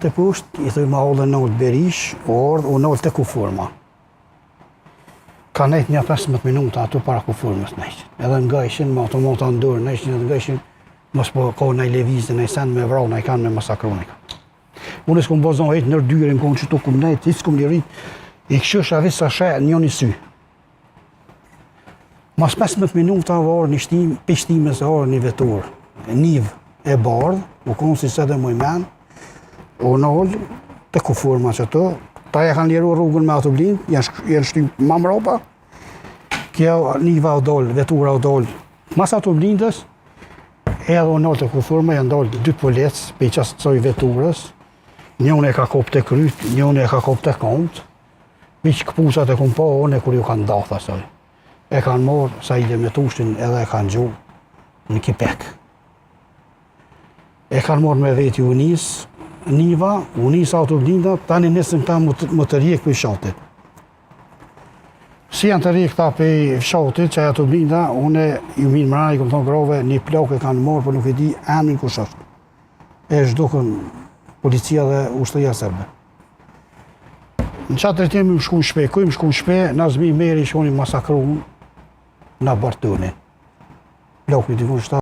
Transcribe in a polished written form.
Të kusht, i thuj ma ollë nëllë Berish, o nëllë të kuforma. Ka nejt një 15 minuta ato para kuformës nejt. Edhe nga ishin, ma automata ndorë nejt, nga ishin, mos po ka nëj levizë, nëj sen me vrau, nëj kanë me masakru nëj kanë. Unë s'kom bazon hejt nër dyre, më konë që tu kum nejt, i s'kom lirit, i këshësha visë sa shë një një sy. Mas 15 minuta varë një shtim, pishtimes e arë një vetor, niv e bardh, u konë si se dhe moj men, o nëllë të kuforma që të, ta e kanë liru rrugën me autoblin, janë shtim ma mrapa, kjo niva o dollë, vetura o dollë, mas autoblindës, edhe o nëllë të kuforma janë dollë 2 policë, pe i qasë coj veturës, njën e ka kop të kryt, njën e ka kop të kontë, viq këpusat e kumë pa, one kur ju kanë dath asoj. E kanë morë, sa i dhe me tushtin edhe e kanë gjuhë në kipek. E kanë morë me veti unis, niva, unis autoblinda, tani nesëm ta më të rjek për fshatit. Si janë të rjek ta për fshatit, që e autoblinda, une ju minë mëraj, këmë thonë grove, një plak e kanë morë, për nuk e di emrin kush është. E zhdukën policia dhe ushtëria serbe. Në qatë drejtim më shku në shpe, kuj më shku në shpe, në zmi meri shkoni masakru në Bartunin. Plaku i dikun 7